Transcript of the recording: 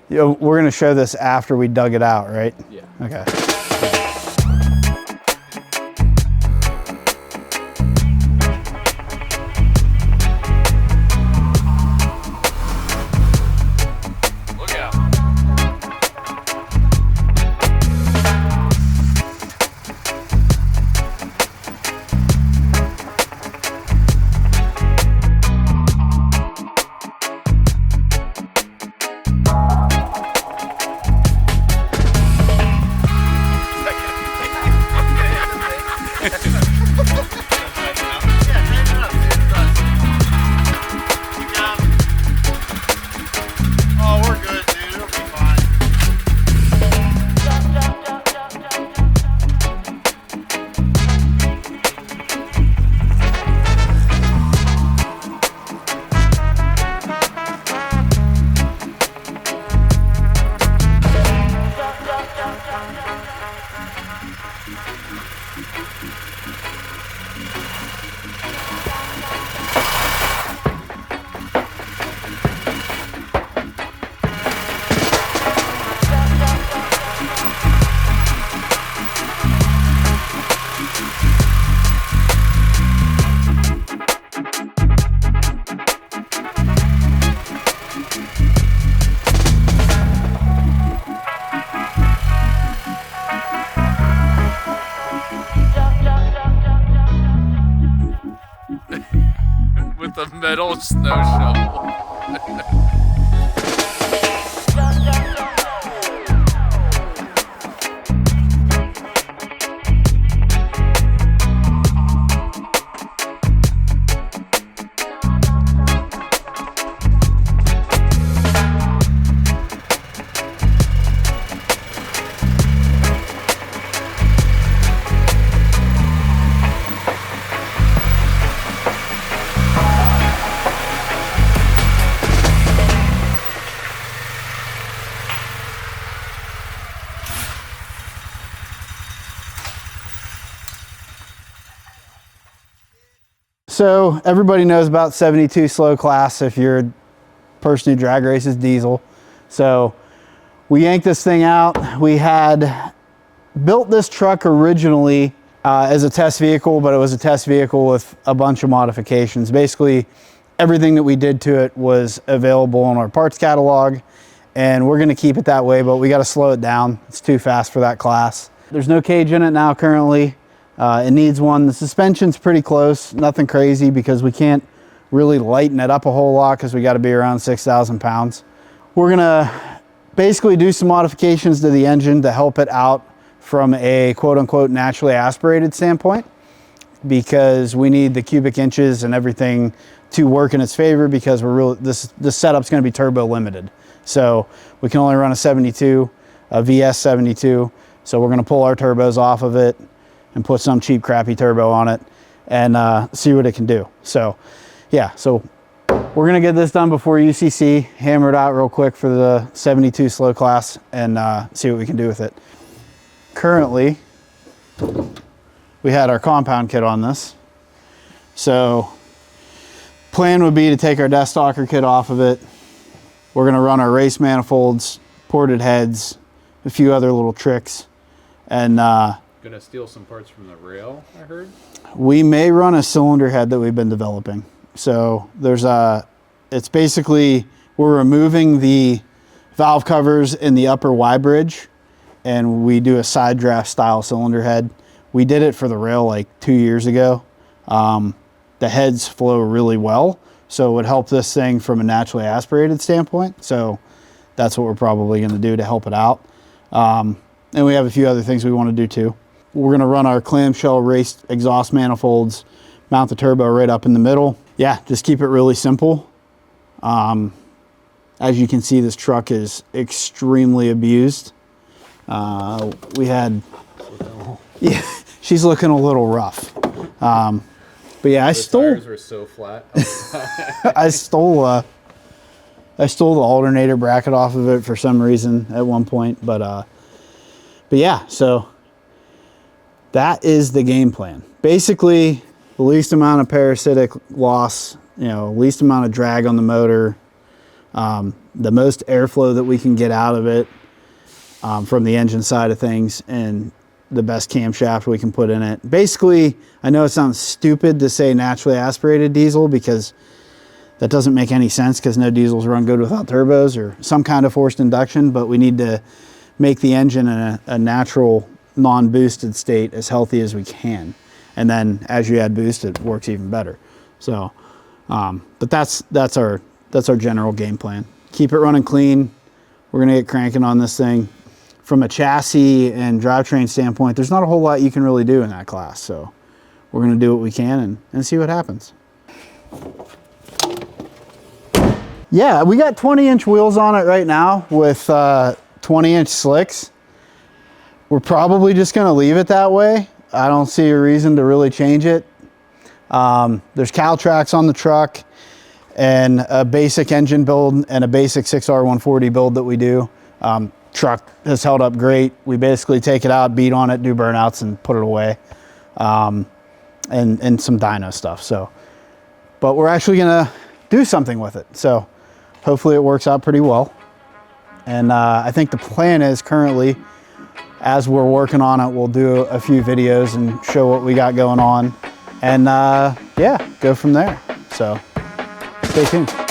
We're going to show this after we dug it out, right? Yeah. Okay. Look out. Oh, we're good, dude. It'll be fine. With a metal snow shovel. So everybody knows about 72 slow class if you're a person who drag races diesel. So we yanked this thing out. We had built this truck originally as a test vehicle, but it was a test vehicle with a bunch of modifications. Basically, everything that we did to it was available in our parts catalog, and we're gonna keep it that way, but we gotta slow it down. It's too fast for that class. There's no cage in it now currently. It needs one. The suspension's pretty close, nothing crazy because we can't really lighten it up a whole lot because we gotta be around 6,000 pounds. We're gonna basically do some modifications to the engine to help it out from a quote unquote naturally aspirated standpoint, because we need the cubic inches and everything to work in its favor, because this setup's gonna be turbo limited. So we can only run a 72, a VS 72. So we're gonna pull our turbos off of it and put some cheap crappy turbo on it and see what it can do. So yeah, so we're gonna get this done before UCC, hammer it out real quick for the 72 slow class and see what we can do with it. Currently, we had our compound kit on this. So plan would be to take our death stalker kit off of it. We're gonna run our race manifolds, ported heads, a few other little tricks, and Gonna steal some parts from the rail, I heard. we may run a cylinder head that we've been developing. So there's it's basically, we're removing the valve covers in the upper Y bridge and we do a side draft style cylinder head. We did it for the rail like 2 years ago. The heads flow really well, so it would help this thing from a naturally aspirated standpoint. So that's what we're probably gonna do to help it out. And we have a few other things we wanna do too. We're gonna run our clamshell race exhaust manifolds, mount the turbo right up in the middle. Yeah, just keep it really simple. As you can see, this truck is extremely abused. We had, yeah, she's looking a little rough. But yeah, The tires were so flat. I stole the alternator bracket off of it for some reason at one point, but yeah, so that is the game plan. Basically, the least amount of parasitic loss, you know, least amount of drag on the motor, the most airflow that we can get out of it from the engine side of things, and the best camshaft we can put in it. Basically, I know it sounds stupid to say naturally aspirated diesel, because that doesn't make any sense, because no diesels run good without turbos or some kind of forced induction, but we need to make the engine in a natural non-boosted state as healthy as we can. And then as you add boost, it works even better. So, but that's our general game plan. Keep it running clean. We're gonna get cranking on this thing. From a chassis and drivetrain standpoint, there's not a whole lot you can really do in that class. So we're gonna do what we can and see what happens. Yeah, we got 20-inch wheels on it right now with 20-inch slicks. We're probably just gonna leave it that way. I don't see a reason to really change it. There's cow tracks on the truck and a basic engine build and a basic 6R140 build that we do. Truck has held up great. We basically take it out, beat on it, do burnouts, and put it away, and some dyno stuff. So, but we're actually gonna do something with it. So hopefully it works out pretty well. And I think the plan is currently, as we're working on it, we'll do a few videos and show what we got going on, and yeah, go from there. So stay tuned.